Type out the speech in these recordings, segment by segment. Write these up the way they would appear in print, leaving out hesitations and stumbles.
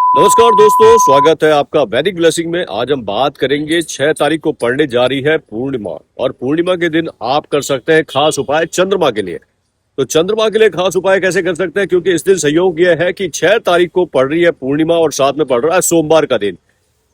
नमस्कार दोस्तों, स्वागत है आपका वैदिक ब्लेसिंग में। आज हम बात करेंगे 6 तारीख को पड़ने जा रही है पूर्णिमा, और पूर्णिमा के दिन आप कर सकते हैं खास उपाय चंद्रमा के लिए। तो चंद्रमा के लिए खास उपाय कैसे कर सकते हैं, क्योंकि इस दिन संयोग यह है कि 6 तारीख को पड़ रही है पूर्णिमा और साथ में पड़ रहा है सोमवार का दिन।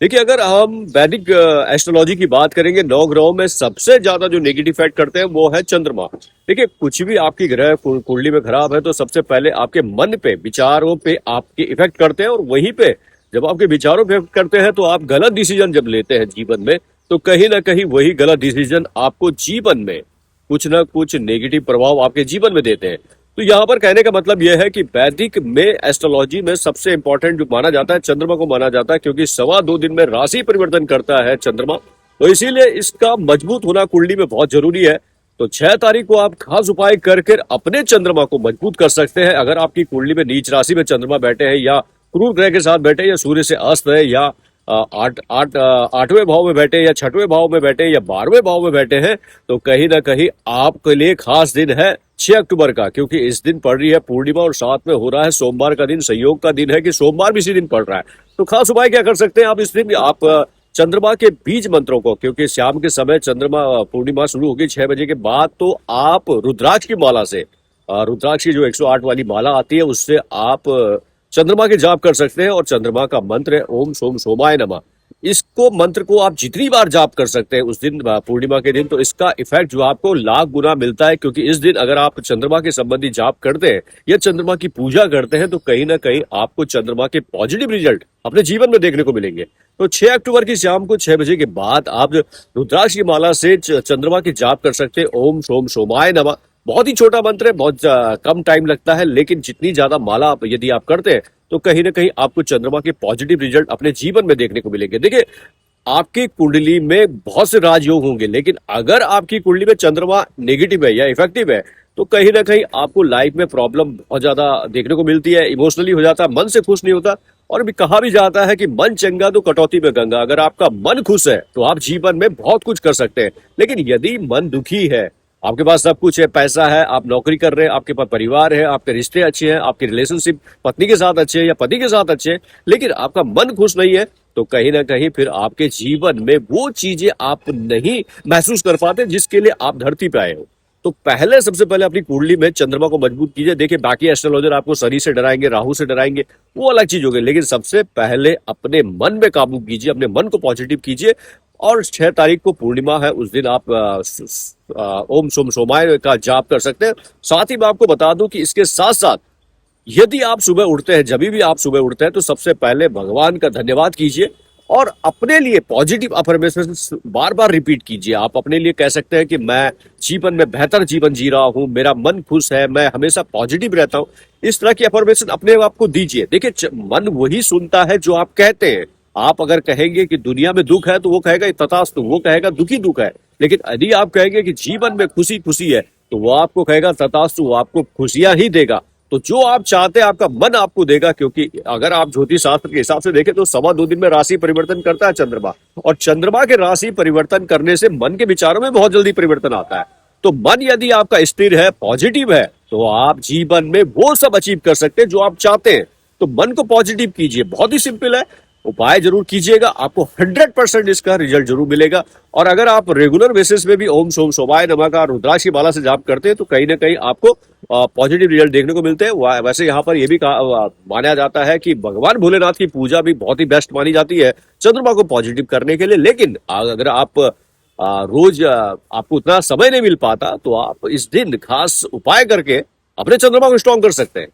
देखिए, अगर हम वैदिक एस्ट्रोलॉजी की बात करेंगे, 9 ग्रहों में सबसे ज्यादा जो नेगेटिव इफेक्ट करते हैं वो है चंद्रमा। देखिए, कुछ भी आपकी ग्रह कुंडली में खराब है तो सबसे पहले आपके मन पे, विचारों पे आपके इफेक्ट करते हैं, और वहीं पे जब आपके विचारों पे इफेक्ट करते हैं तो आप गलत डिसीजन जब लेते हैं जीवन में, तो कहीं ना कहीं वही गलत डिसीजन आपको जीवन में कुछ ना कुछ नेगेटिव प्रभाव आपके जीवन में देते हैं। तो यहाँ पर कहने का मतलब यह है कि वैदिक में एस्ट्रोलॉजी में सबसे इंपॉर्टेंट जो माना जाता है चंद्रमा को माना जाता है, क्योंकि 2.25 दिन में राशि परिवर्तन करता है चंद्रमा। तो इसीलिए इसका मजबूत होना कुंडली में बहुत जरूरी है। तो 6 तारीख को आप खास उपाय करके अपने चंद्रमा को मजबूत कर सकते हैं। अगर आपकी कुंडली में नीच राशि में चंद्रमा बैठे हैं, या क्रूर ग्रह के साथ बैठे, या सूर्य से अस्त है, या 8वें भाव में बैठे, या 6वें भाव में बैठे, या 12वें भाव में बैठे हैं, तो कहीं ना कहीं आपके लिए खास दिन है 6 अक्टूबर का, क्योंकि इस दिन पड़ रही है पूर्णिमा और साथ में हो रहा है सोमवार का दिन। संयोग का दिन है कि सोमवार भी इसी दिन पड़ रहा है। तो खास उपाय क्या कर सकते हैं आप इस दिन? आप चंद्रमा के बीज मंत्रों को, क्योंकि शाम के समय चंद्रमा पूर्णिमा शुरू होगी 6 बजे के बाद, तो आप रुद्राक्ष की माला से, रुद्राक्ष की जो 108 वाली माला आती है, उससे आप चंद्रमा के जाप कर सकते हैं। और चंद्रमा का मंत्र है ओम सोम सोमाय नमः। इसको मंत्र को आप जितनी बार जाप कर सकते हैं उस दिन, पूर्णिमा के दिन, तो इसका इफेक्ट जो आपको लाख गुना मिलता है। क्योंकि इस दिन अगर आप चंद्रमा के संबंधी जाप करते हैं या चंद्रमा की पूजा करते हैं, तो कहीं ना कहीं आपको चंद्रमा के पॉजिटिव रिजल्ट अपने जीवन में देखने को मिलेंगे। तो 6 अक्टूबर की शाम को 6 बजे के बाद आप रुद्राक्ष की माला से चंद्रमा की जाप कर सकते हैं ओम सोम सोमाय नमः। बहुत ही छोटा मंत्र है, बहुत कम टाइम लगता है, लेकिन जितनी ज्यादा माला यदि आप करते हैं तो कहीं ना कहीं आपको चंद्रमा के पॉजिटिव रिजल्ट अपने जीवन में देखने को मिलेंगे। देखिए, आपकी कुंडली में बहुत से राजयोग होंगे, लेकिन अगर आपकी कुंडली में चंद्रमा नेगेटिव है या इफेक्टिव है, तो कहीं ना कहीं आपको लाइफ में प्रॉब्लम बहुत ज्यादा देखने को मिलती है। इमोशनली हो जाता है, मन से खुश नहीं होता। और भी कहा भी जाता है कि मन चंगा तो कटौती में गंगा। अगर आपका मन खुश है तो आप जीवन में बहुत कुछ कर सकते हैं, लेकिन यदि मन दुखी है, आपके पास सब कुछ है, पैसा है, आप नौकरी कर रहे हैं, आपके पास परिवार है, आपके रिश्ते अच्छे हैं, आपके रिलेशनशिप पत्नी के साथ अच्छे हैं या पति के साथ अच्छे हैं, लेकिन आपका मन खुश नहीं है, तो कहीं ना कहीं फिर आपके जीवन में वो चीजें आप नहीं महसूस कर पाते जिसके लिए आप धरती पे आए हो। तो पहले, सबसे पहले अपनी कुंडली में चंद्रमा को मजबूत कीजिए। देखिए, बाकी एस्ट्रोलॉजर आपको शनि से डराएंगे, राहु से डराएंगे, वो अलग चीज होगी, लेकिन सबसे पहले अपने मन में काबू कीजिए, अपने मन को पॉजिटिव कीजिए। और 6 तारीख को पूर्णिमा है, उस दिन आप ओम सोम सोमाय का जाप कर सकते हैं। साथ ही मैं आपको बता दूं कि इसके साथ साथ यदि आप सुबह उठते हैं, जब भी आप सुबह उठते हैं, तो सबसे पहले भगवान का धन्यवाद कीजिए और अपने लिए पॉजिटिव अफर्मेशन बार बार रिपीट कीजिए। आप अपने लिए कह सकते हैं कि मैं जीवन में बेहतर जीवन जी रहा हूं, मेरा मन खुश है, मैं हमेशा पॉजिटिव रहता हूं। इस तरह की अफर्मेशन अपने आप को दीजिए। देखिए, मन वही सुनता है जो आप कहते हैं। आप अगर कहेंगे कि दुनिया में दुख है, तो वो कहेगा तथास्तु, वो कहेगा दुखी दुख है। लेकिन यदि आप कहेंगे कि जीवन में खुशी खुशी है, तो वो आपको कहेगा तथास्तु, वो आपको खुशियां ही देगा। तो जो आप चाहते हैं आपका मन आपको देगा। क्योंकि अगर आप ज्योतिष शास्त्र के हिसाब से देखें तो 2.25 दिन में राशि परिवर्तन करता है चंद्रमा, और चंद्रमा के राशि परिवर्तन करने से मन के विचारों में बहुत जल्दी परिवर्तन आता है। तो मन यदि आपका स्थिर है, पॉजिटिव है, तो आप जीवन में वो सब अचीव कर सकते हैं जो आप चाहते हैं। तो मन को पॉजिटिव कीजिए, बहुत ही सिंपल है, उपाय जरूर कीजिएगा, आपको 100% इसका रिजल्ट जरूर मिलेगा। और अगर आप रेगुलर बेसिस में भी ओम सोम सोमाय नमः का रुद्राक्ष की माला से जाप करते हैं, तो कहीं ना कहीं आपको पॉजिटिव रिजल्ट देखने को मिलते हैं। वैसे यहाँ पर यह भी माना जाता है कि भगवान भोलेनाथ की पूजा भी बहुत ही बेस्ट मानी जाती है चंद्रमा को पॉजिटिव करने के लिए। लेकिन अगर आप रोज आपको उतना समय नहीं मिल पाता, तो आप इस दिन खास उपाय करके अपने चंद्रमा को स्ट्रॉन्ग कर सकते हैं।